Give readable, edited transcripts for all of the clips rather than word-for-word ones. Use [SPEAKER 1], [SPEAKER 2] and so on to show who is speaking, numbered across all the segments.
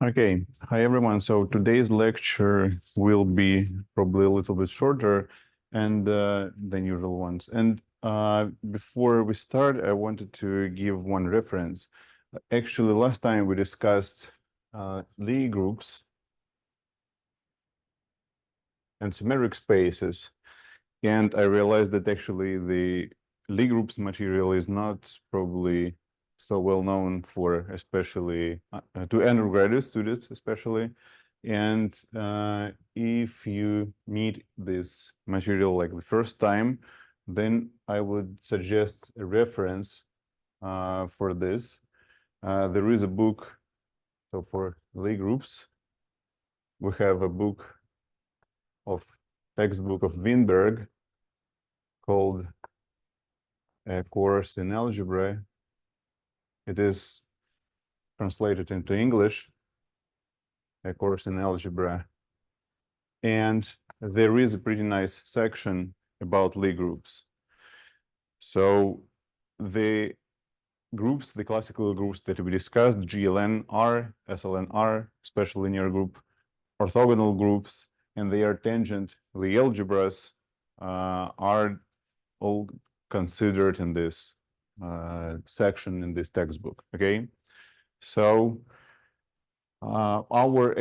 [SPEAKER 1] Okay, hi everyone. So today's lecture will be probably a little bit shorter and than usual ones. And before we start, I wanted to give one reference. Actually, last time we discussed Lie groups and symmetric spaces, and I realized that actually the Lie groups material is not probably so well known for especially to undergraduate students especially. And if you meet this material like the first time, then I would suggest a reference for this. There is a book, so for Lie groups, we have a book of textbook of Weinberg called A Course in Algebra. It is translated into English, A Course in Algebra. And there is a pretty nice section about Lie groups. So the groups, the classical groups that we discussed, GLN R, SLN R, special linear group, orthogonal groups, and they are tangent Lie algebras are all considered in this section in this textbook. Okay, so our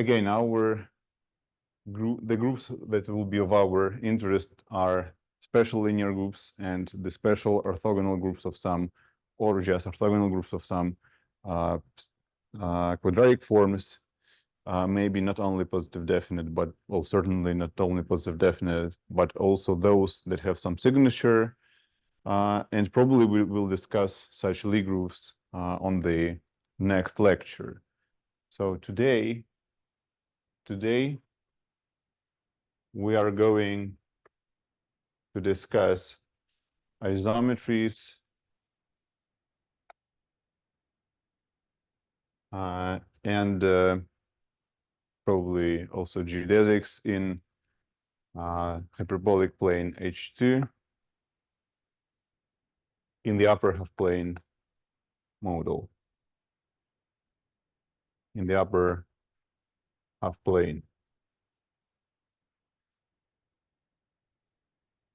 [SPEAKER 1] group, the groups that will be of our interest are special linear groups and the special orthogonal groups of some, or just orthogonal groups of some quadratic forms. Maybe not only positive definite, but well, certainly not only positive definite, but also those that have some signature. And probably we will discuss such Lie groups on the next lecture. So today we are going to discuss isometries and probably also geodesics in hyperbolic plane H2 in the upper half plane model. In the upper half plane.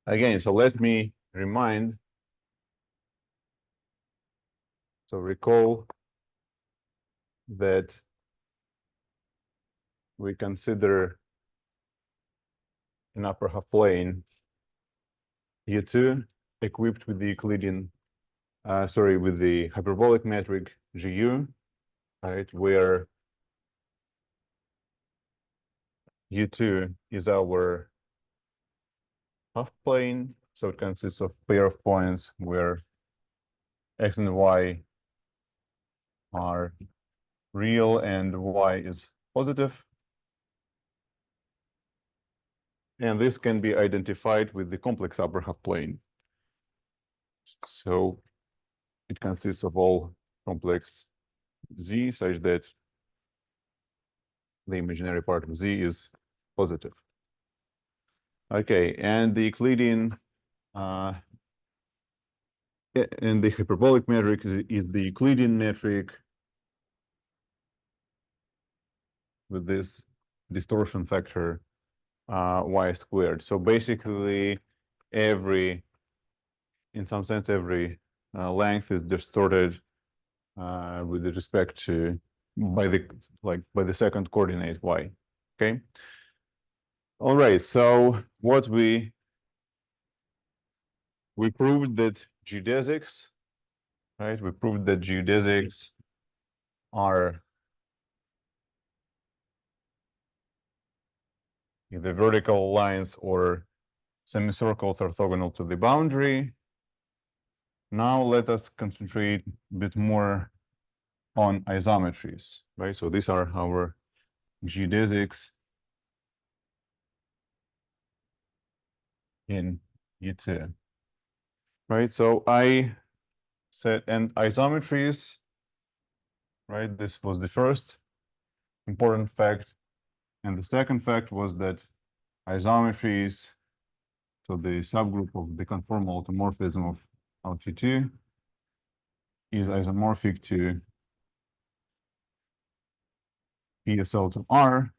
[SPEAKER 1] Again, so let me remind. So recall that we consider an upper half plane U2 equipped with the Euclidean, with the hyperbolic metric GU, right, where U2 is our half plane, so it consists of pair of points where x and y are real and y is positive. And this can be identified with the complex upper half plane. So it consists of all complex z such that the imaginary part of z is positive. Okay, and the Euclidean and the hyperbolic metric is the Euclidean metric with this distortion factor y squared. So basically, in some sense, every length is distorted with respect to by the second coordinate y. Okay. All right. So what we proved that geodesics, right? We proved that geodesics are either vertical lines or semicircles orthogonal to the boundary. Now let us concentrate a bit more on isometries, right? So these are our geodesics in U2, right? So I said, and isometries, right? This was the first important fact. And the second fact was that isometries, so the subgroup of the conformal automorphism of L2 is isomorphic to PSL to R.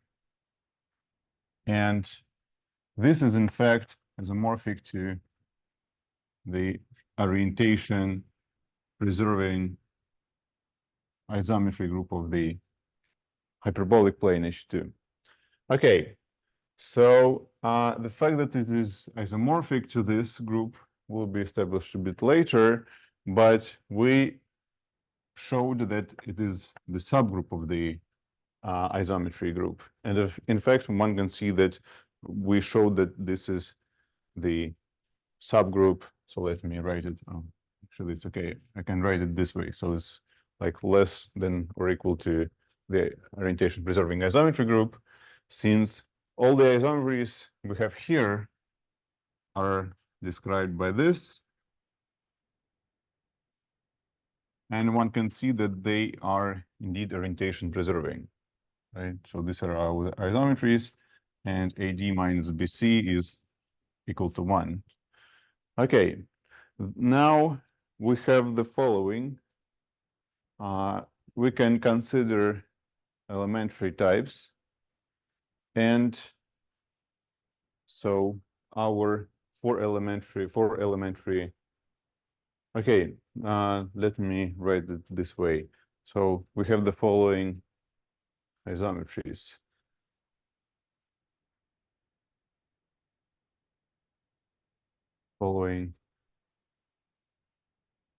[SPEAKER 1] And this is in fact isomorphic to the orientation preserving isometry group of the hyperbolic plane H2. Okay, so the fact that it is isomorphic to this group will be established a bit later, but we showed that it is the subgroup of the isometry group. And if, in fact, one can see that we showed that this is the subgroup. So let me write it. Actually, it's okay. I can write it this way. So it's like less than or equal to the orientation preserving isometry group, since all the isometries we have here are described by this. And one can see that they are indeed orientation preserving, right? So these are our isometries, and AD minus BC is equal to 1. Okay, now we have the following. We can consider elementary types. And so our four elementary, okay, let me write it this way. So we have the following isometries. Following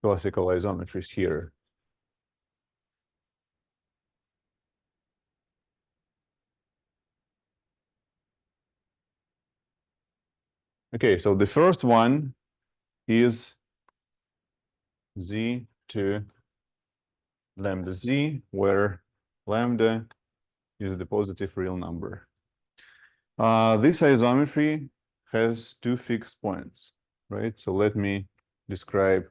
[SPEAKER 1] classical isometries here. Okay, so the first one is Z to lambda Z, where lambda is the positive real number. This isometry has two fixed points, right? So let me describe.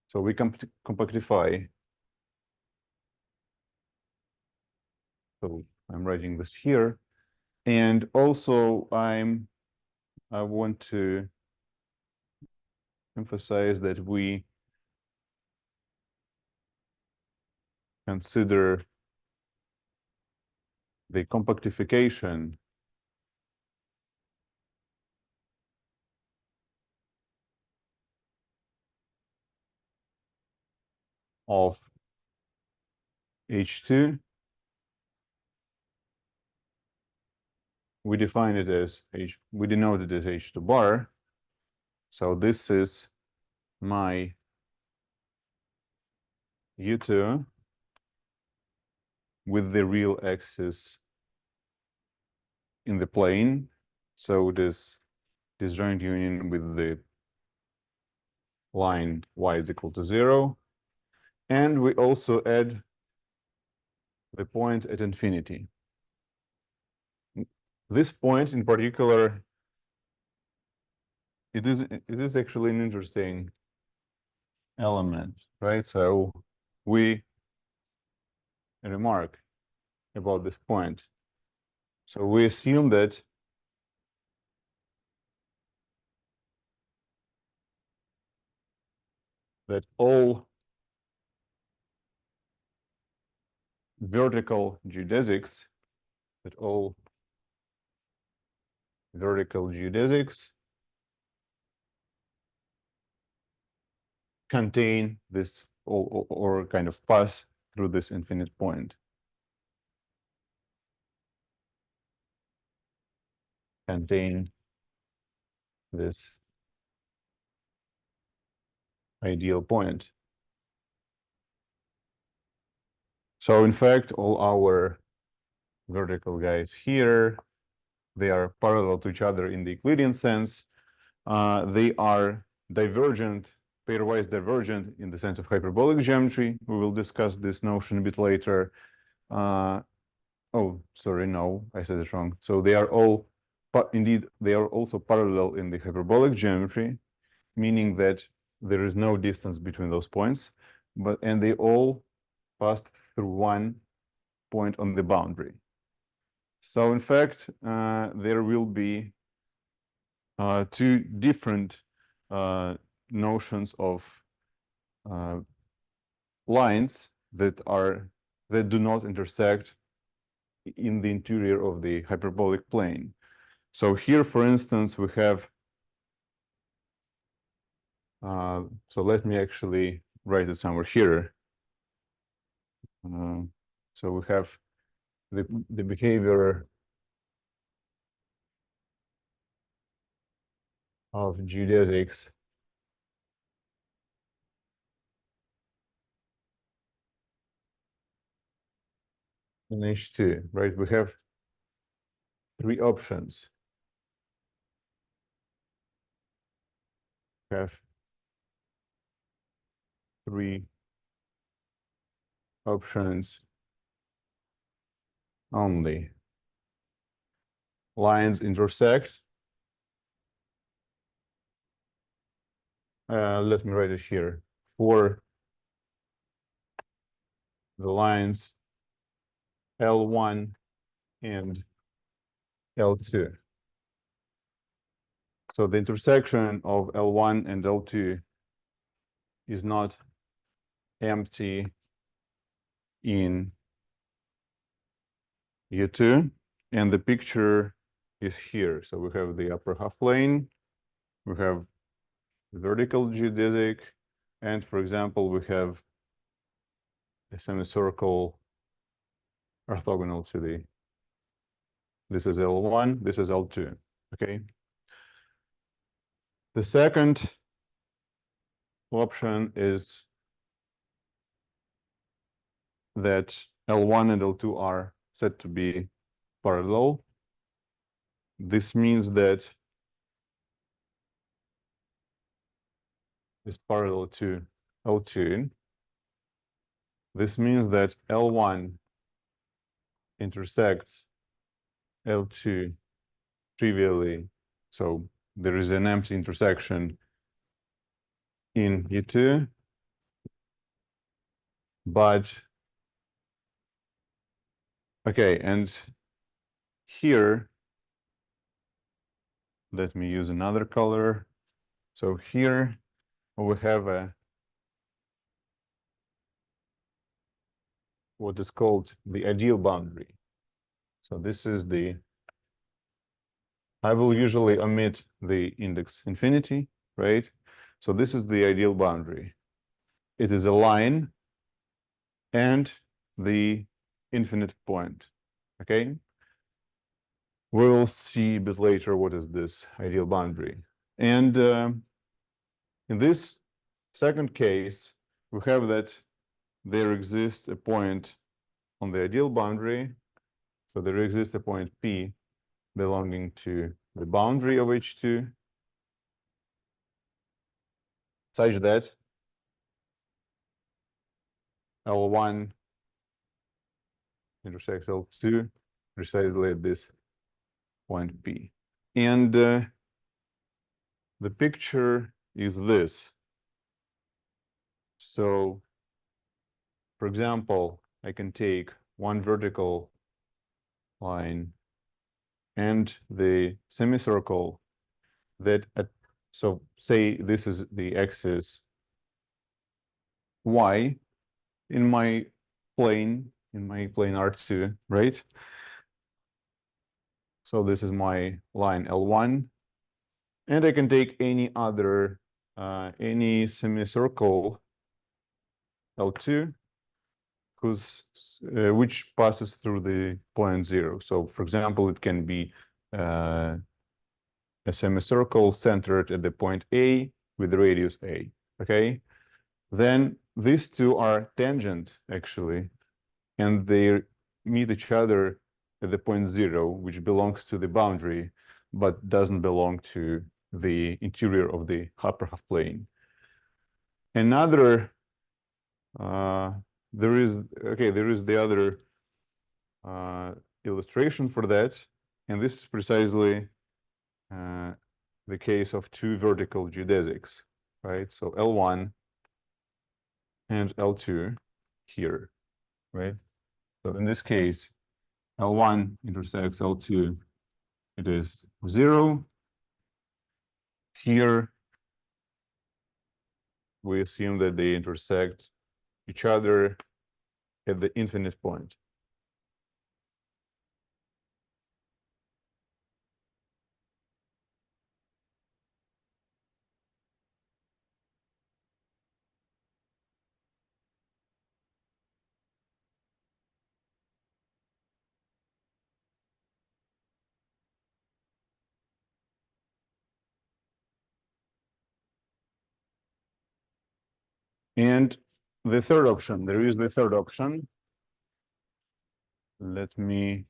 [SPEAKER 1] So we compactify. So I'm writing this here. And also I want to emphasize that we consider the compactification of H2. We define it as we denote it as H2 bar. So this is my U2 with the real axis in the plane. So this disjoint union with the line y is equal to 0. And we also add the point at infinity. This point in particular, it is actually an interesting element, right? So we remark about this point. So we assume that all vertical geodesics, contain this or kind of pass through this infinite point. Contain this ideal point. So in fact, all our vertical guys here, they are parallel to each other in the Euclidean sense. They are divergent, pairwise divergent in the sense of hyperbolic geometry. We will discuss this notion a bit later. Oh, sorry, no, I said it wrong. So they are all, but indeed, they are also parallel in the hyperbolic geometry, meaning that there is no distance between those points, and they all passed through one point on the boundary. So in fact, there will be two different notions of lines that are that do not intersect in the interior of the hyperbolic plane. So here, for instance, we have, so let me actually write it somewhere here. So we have the behavior of geodesics in H2, right? We have three options. We have three options only. Lines intersect. Let me write it here. For the lines L1 and L2. So the intersection of L1 and L2 is not empty in U2, and the picture is here. So we have the upper half plane, we have vertical geodesic, and for example, we have a semicircle orthogonal to the, this is L1, this is L2, okay? The second option is that L1 and L2 are said to be parallel. This means that is parallel to L2. This means that L1 intersects L2 trivially. So there is an empty intersection in U2, but okay, and here, let me use another color. So here we have a what is called the ideal boundary. So this is the, I will usually omit the index infinity, right? So this is the ideal boundary. It is a line and the infinite point, okay? We will see a bit later what is this ideal boundary. And in this second case, we have that there exists a point on the ideal boundary. So there exists a point P belonging to the boundary of H2 such that L1 intersects L2 precisely at this point P. And the picture is this. So, for example, I can take one vertical line and the semicircle that so say this is the axis y in my plane R2, right? So this is my line L1, and I can take any other any semicircle L2 which passes through the point 0. So for example, it can be a semicircle centered at the point A with the radius A, okay? Then these two are tangent, actually, and they meet each other at the point 0, which belongs to the boundary, but doesn't belong to the interior of the upper half plane. Another, there is the other illustration for that, and this is precisely the case of two vertical geodesics, right? So L1 and L2 here, right? So in this case, L1 intersects L2, it is 0. Here, we assume that they intersect each other at the infinite point. And the third option, there is the third option. Let me,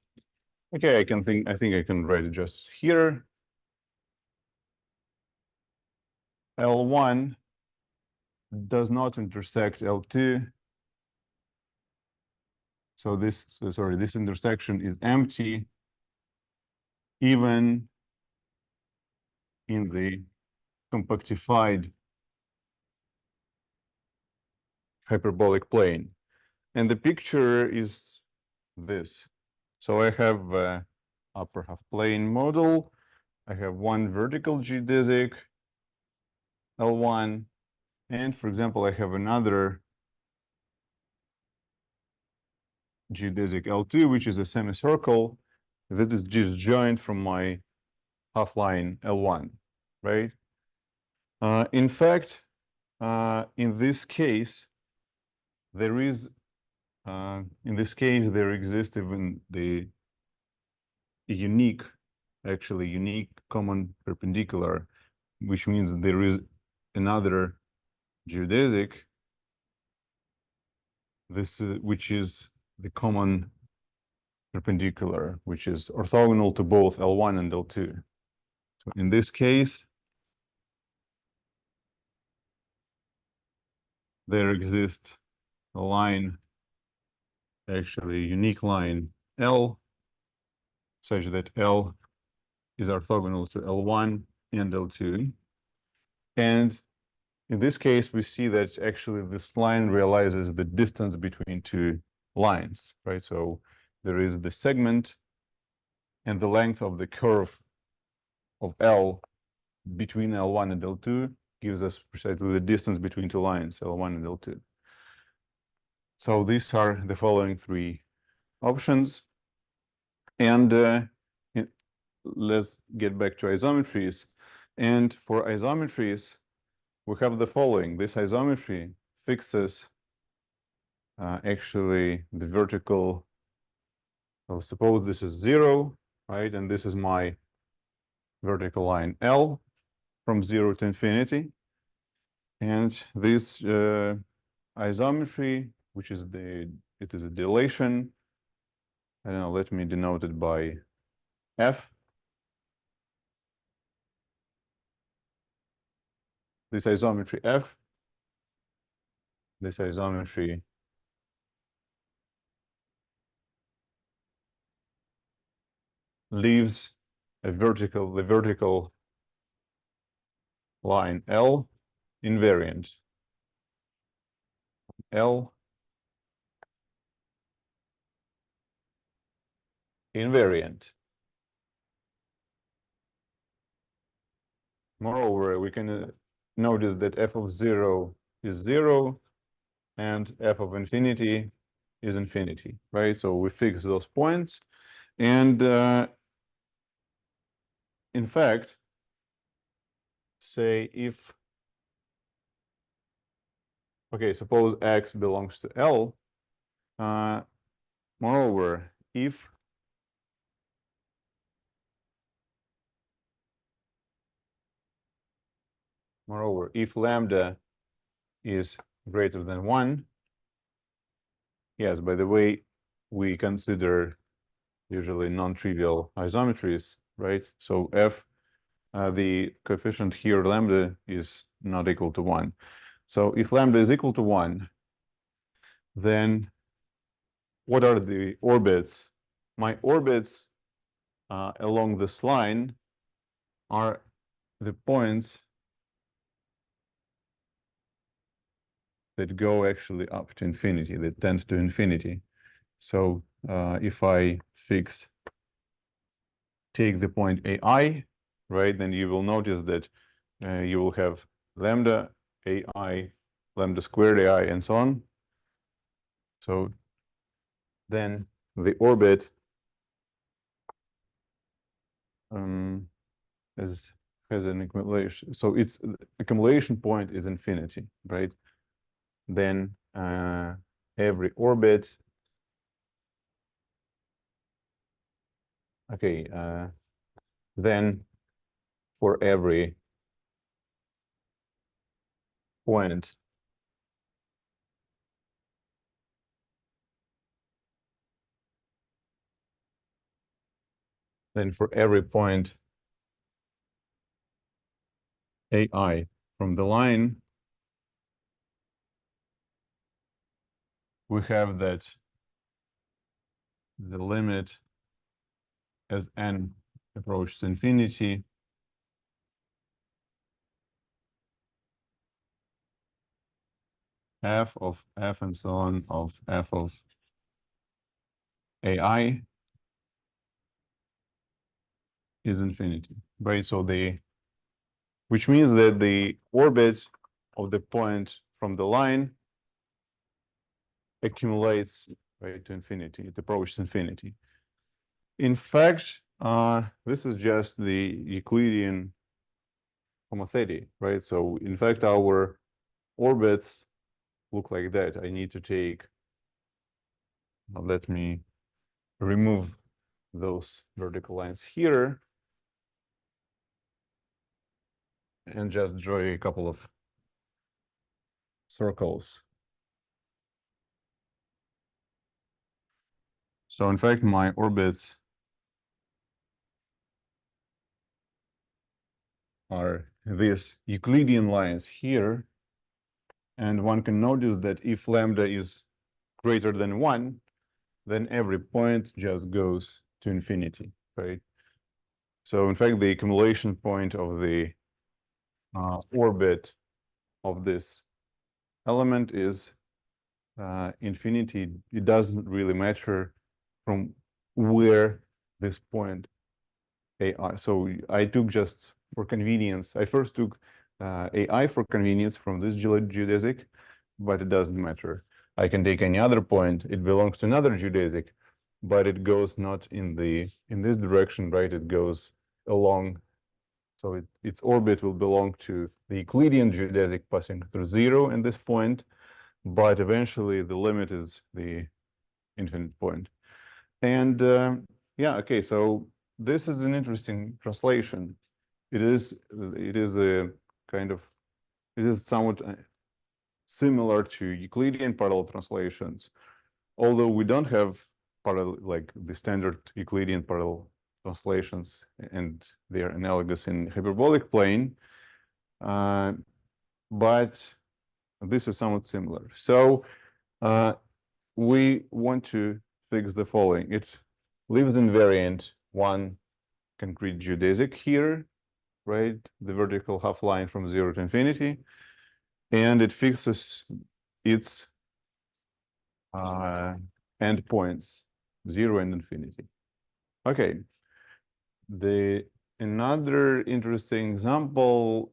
[SPEAKER 1] okay, I think I can write it just here. L1 does not intersect L2. So this intersection is empty even in the compactified hyperbolic plane. And the picture is this. So I have a upper half plane model. I have one vertical geodesic, L1, and for example, I have another geodesic L2, which is a semicircle that is disjoint from my half line L1, right? In fact, in this case, there exists even the unique common perpendicular, which means that there is another geodesic, which is the common perpendicular, which is orthogonal to both L1 and L2. So in this case, there exists a line, actually a unique line L, such that L is orthogonal to L1 and L2. And in this case, we see that actually this line realizes the distance between two lines, right? So there is the segment and the length of the curve of L between L1 and L2 gives us precisely the distance between two lines, L1 and L2. So these are the following three options. And let's get back to isometries. And for isometries, we have the following. This isometry fixes actually the vertical. So suppose this is 0, right? And this is my vertical line L from 0 to infinity. And this isometry, which is it is a dilation. I don't know, let me denote it by F. This isometry F, this isometry leaves the vertical line L invariant. L invariant. Moreover, we can notice that f of 0 is 0 and f of infinity is infinity, right? So we fix those points. And in fact, say if, okay, suppose x belongs to L. Moreover, if lambda is greater than 1, yes, by the way, we consider usually non-trivial isometries, right? So f, the coefficient here, lambda, is not equal to 1. So if lambda is equal to 1, then what are the orbits? My orbits along this line are the points that go actually up to infinity, that tend to infinity. So if I take the point AI, right, then you will notice that you will have lambda AI, lambda squared AI, and so on. So then the orbit has an accumulation. So its accumulation point is infinity, right? Then every orbit, okay, then for every point then for every point AI from the line, we have that the limit as n approaches infinity f of f and so on of f of AI is infinity, right? So which means that the orbit of the point from the line accumulates, right, to infinity. It approaches infinity. In fact, this is just the Euclidean homothety, right? So in fact, our orbits look like that. I need to take, let me remove those vertical lines here and just draw a couple of circles. So in fact, my orbits are these Euclidean lines here. And one can notice that if lambda is greater than 1, then every point just goes to infinity, right? So in fact, the accumulation point of the orbit of this element is infinity. It doesn't really matter from where this point AI. So I took just for convenience. I first took AI for convenience from this geodesic, but it doesn't matter. I can take any other point. It belongs to another geodesic, but it goes not in this direction, right? It goes along. So its orbit will belong to the Euclidean geodesic passing through 0 in this point, but eventually the limit is the infinite point. And yeah, okay, so this is an interesting translation. It is a kind of, it is somewhat similar to Euclidean parallel translations, although we don't have parallel, like the standard Euclidean parallel translations, and they are analogous in hyperbolic plane, but this is somewhat similar. So we want to fix the following. It leaves invariant one concrete geodesic here, right? The vertical half line from 0 to infinity, and it fixes its endpoints, 0 and infinity. Okay. Another interesting example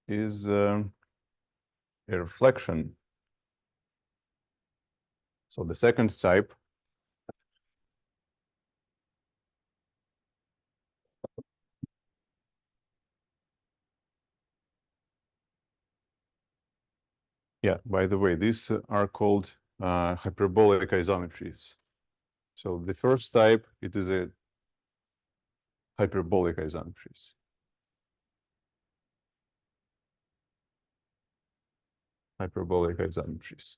[SPEAKER 1] is a reflection. So the second type yeah, by the way, these are called hyperbolic isometries. So the first type, it is a hyperbolic isometries. Hyperbolic isometries.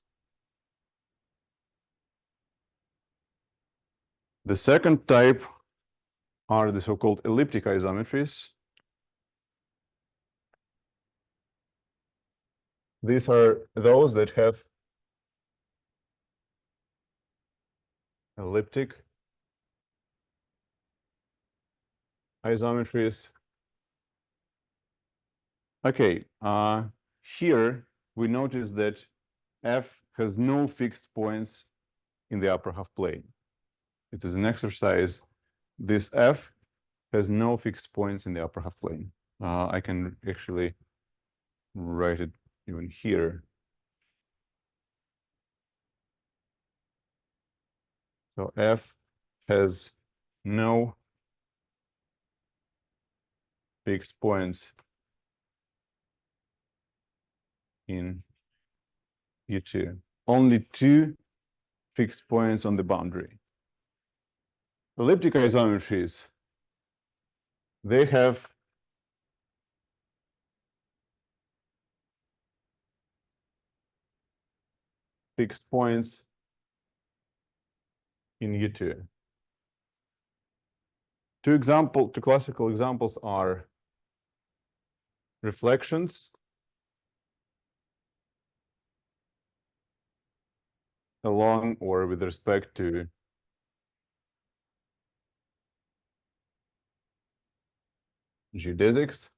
[SPEAKER 1] The second type are the so-called elliptic isometries. These are those that have elliptic isometries. Okay, here we notice that f has no fixed points in the upper half plane. It is an exercise. This f has no fixed points in the upper half plane. I can actually write it even here. So F has no fixed points in U2. Only two fixed points on the boundary. Elliptic isometries, they have fixed points in U2. Two classical examples are reflections along or with respect to geodesics,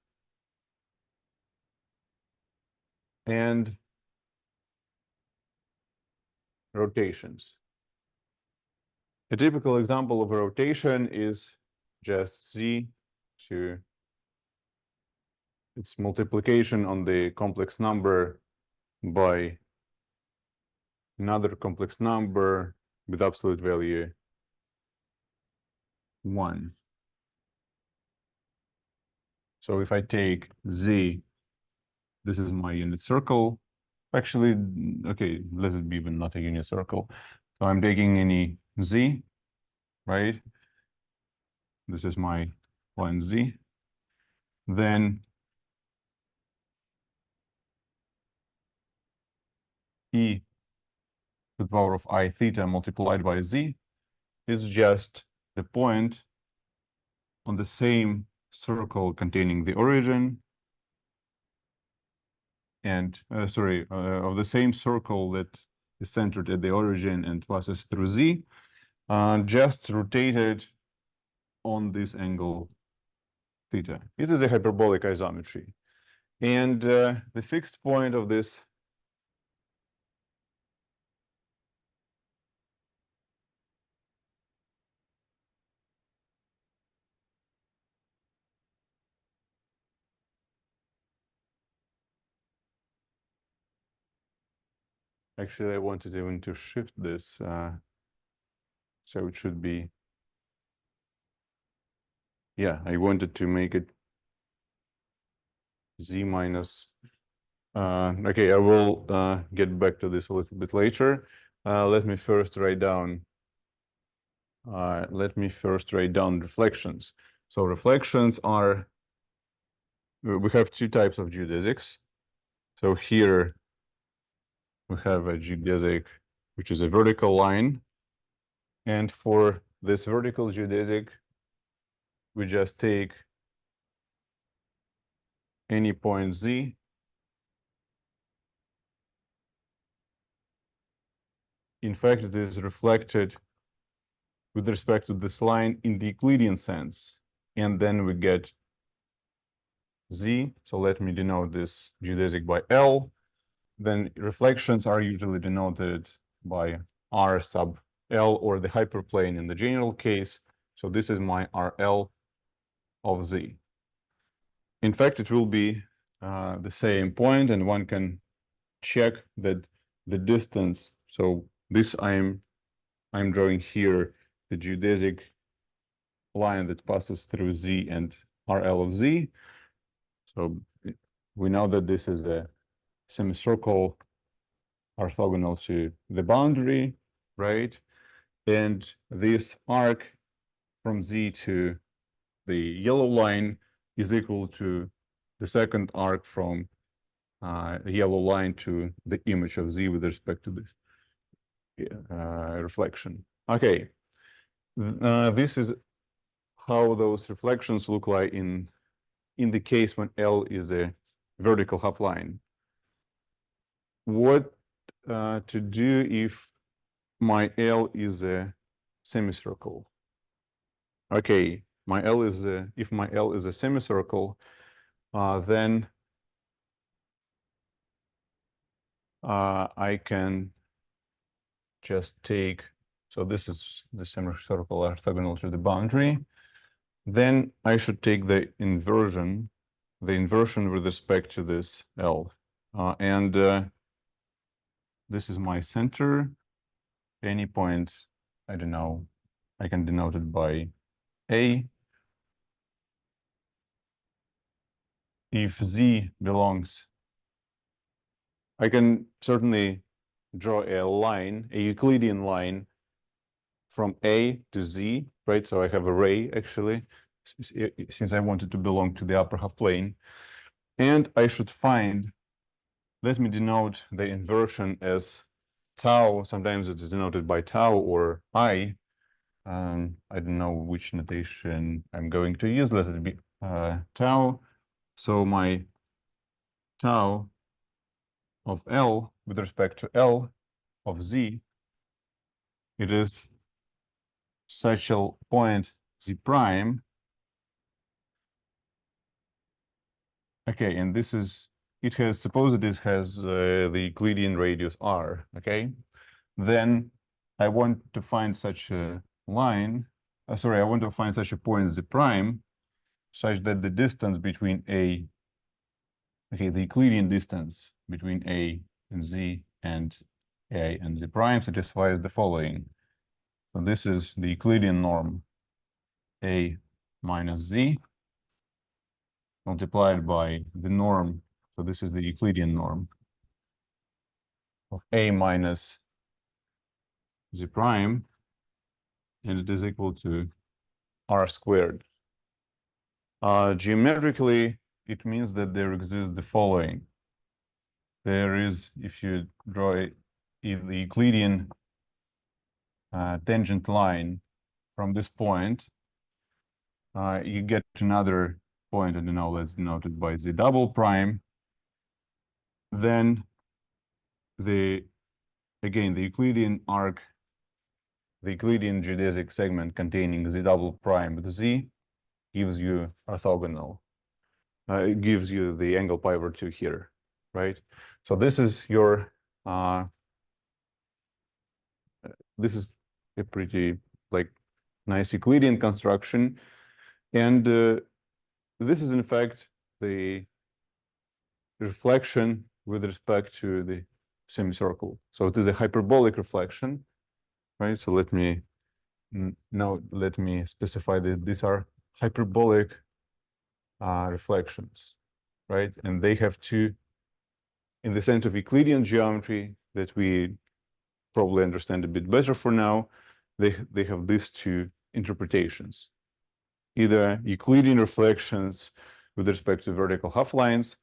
[SPEAKER 1] and rotations. A typical example of a rotation is just z to its multiplication on the complex number by another complex number with absolute value 1. So if I take z, this is my unit circle. Actually, okay, let it be even not a unit circle. So I'm taking any z, right? This is my line z. Then e to the power of I theta multiplied by z is just the point on the same circle containing the origin and of the same circle that is centered at the origin and passes through z, just rotated on this angle theta. It is a hyperbolic isometry. And the fixed point of this actually I wanted even to shift this so it should be, yeah, I wanted to make it z minus, okay, I will get back to this a little bit later. Let me first write down reflections. So reflections are, we have two types of geodesics. So here we have a geodesic, which is a vertical line. And for this vertical geodesic, we just take any point z in fact it is reflected with respect to this line in the Euclidean sense, and then we get z. So let me denote this geodesic by L. Then reflections are usually denoted by R sub L or the hyperplane in the general case. So this is my RL of z. In fact, it will be the same point, and one can check that the distance. So this I'm drawing here the geodesic line that passes through z and RL of z. So we know that this is a semicircle orthogonal to the boundary, right? And this arc from z to the yellow line is equal to the second arc from yellow line to the image of z with respect to this reflection. Okay, this is how those reflections look like in the case when L is a vertical half line. What to do if my L is a semicircle? Okay, if my L is a semicircle, then I can just take, so this is the semicircle orthogonal to the boundary. Then I should take the inversion with respect to this L. And this is my center. Any point I don't know, I can denote it by A. If Z belongs, I can certainly draw a line, a Euclidean line from A to Z, right? So I have a ray actually, since I wanted to belong to the upper half plane. And I should find, let me denote the inversion as tau. Sometimes it's denoted by tau or I. I don't know which notation I'm going to use. Let it be tau. So my tau of L with respect to L of Z, it is such a point Z prime. Okay, and this is, it has, suppose it has the Euclidean radius R, okay? Then I want to find such a line, sorry, I want to find such a point Z prime such that the distance between A, okay, the Euclidean distance between A and Z and A and Z prime satisfies the following. So this is the Euclidean norm A minus Z multiplied by the norm. So this is the Euclidean norm of A minus Z prime, and it is equal to R squared. Geometrically, it means that there exists the following. There is, if you draw the Euclidean tangent line from this point, you get another point, I don't know, let's denote it by Z double prime. Then again, the Euclidean arc, the Euclidean geodesic segment containing Z double prime with Z gives you orthogonal. It gives you the angle pi over 2 here, right? So this is your, this is a pretty like nice Euclidean construction. And this is in fact the reflection with respect to the semicircle. So it is a hyperbolic reflection, right? So let me let me specify that these are hyperbolic reflections, right? And they have two, in the sense of Euclidean geometry that we probably understand a bit better for now, they have these two interpretations. Either Euclidean reflections with respect to vertical half-lines,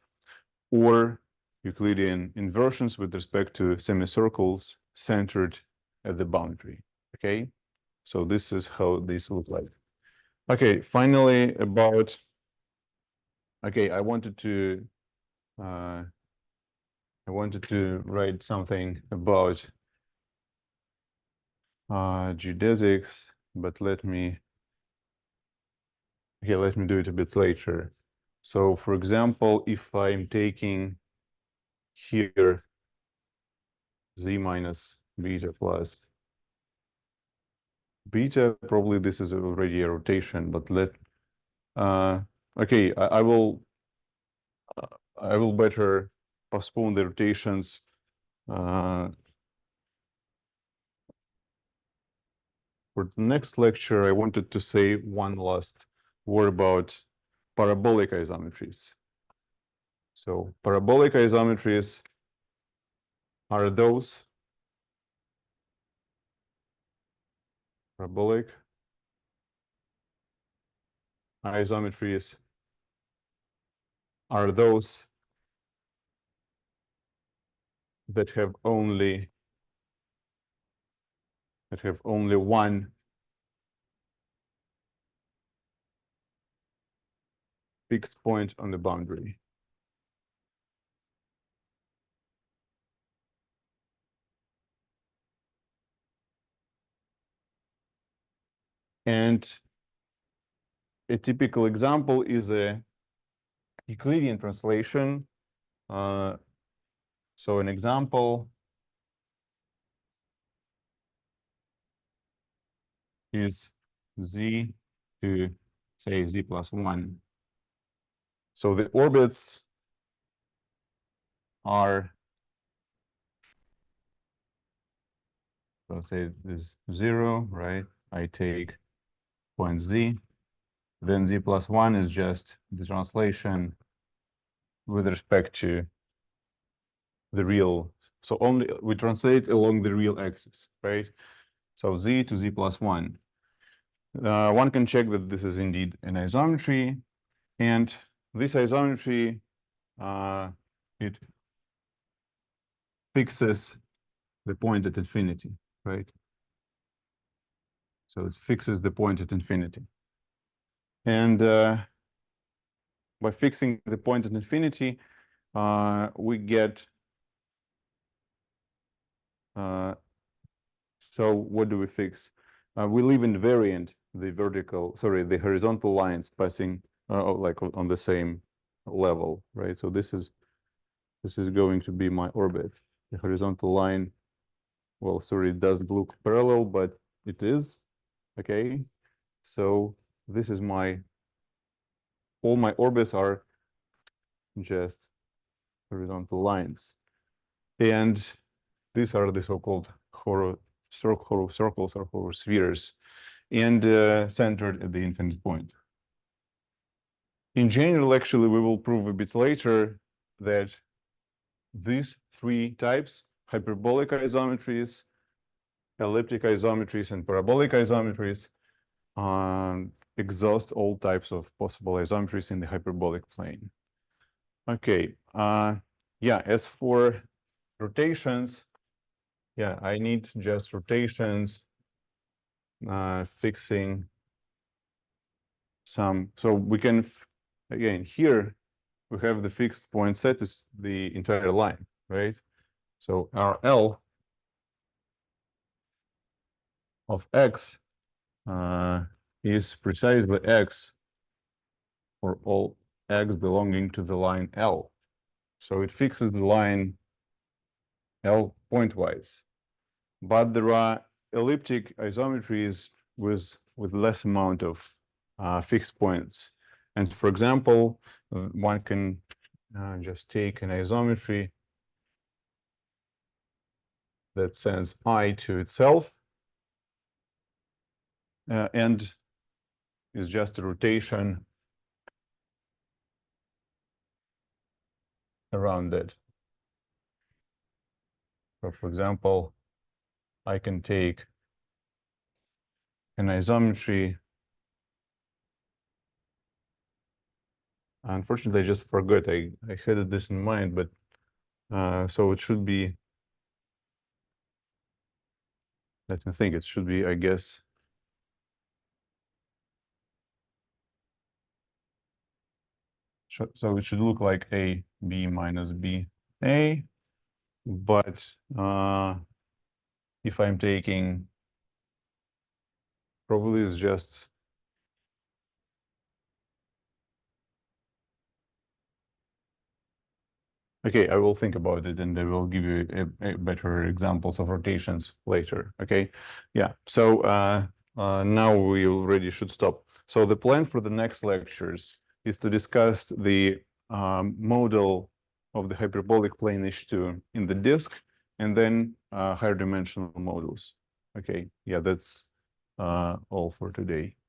[SPEAKER 1] or Euclidean inversions with respect to semicircles centered at the boundary, okay? So this is how these look like. Okay, finally about, okay, I wanted to write something about geodesics, but let me do it a bit later. So for example, if I'm taking here Z minus beta plus beta, probably this is already a rotation, but okay, I will better postpone the rotations for the next lecture. I wanted to say one last word about parabolic isometries. So parabolic isometries are those parabolic isometries are those that have only one fixed point on the boundary. And a typical example is a Euclidean translation. So an example is Z to say Z plus 1. So the orbits are So say this is 0, right? I take point z, then z plus 1 is just the translation with respect to the real. So only we translate along the real axis, right? So z to z plus 1. One can check that this is indeed an isometry, and this isometry, it fixes the point at infinity, right? So it fixes the point at infinity. And by fixing the point at infinity, we get, so what do we fix? We leave invariant the horizontal lines passing like on the same level, right? So this is going to be my orbit. The horizontal line, well, sorry, it doesn't look parallel, but it is, okay? So this is all my orbits are just horizontal lines. And these are the so-called circles or horospheres, and centered at the infinite point. In general, actually, we will prove a bit later that these three types, hyperbolic isometries, elliptic isometries, and parabolic isometries, exhaust all types of possible isometries in the hyperbolic plane. Okay, yeah, as for rotations, yeah, I need just rotations, fixing some, so we can, again, here we have the fixed point set is the entire line, right? So our L of x is precisely x for all x belonging to the line L. So it fixes the line L pointwise. But there are elliptic isometries with less amount of fixed points. And for example, one can just take an isometry that sends I to itself and is just a rotation around it. So for example, I can take an isometry. Unfortunately, I just forgot. I had this in mind, but so it should be, let me think, it should be, I guess, so it should look like A, B minus B, A, but if I'm taking, probably it's just, okay, I will think about it and I will give you a better examples of rotations later, okay? Yeah, so now we already should stop. So the plan for the next lectures is to discuss the model of the hyperbolic plane H2 in the disk, and then higher dimensional models. Okay, yeah, that's all for today.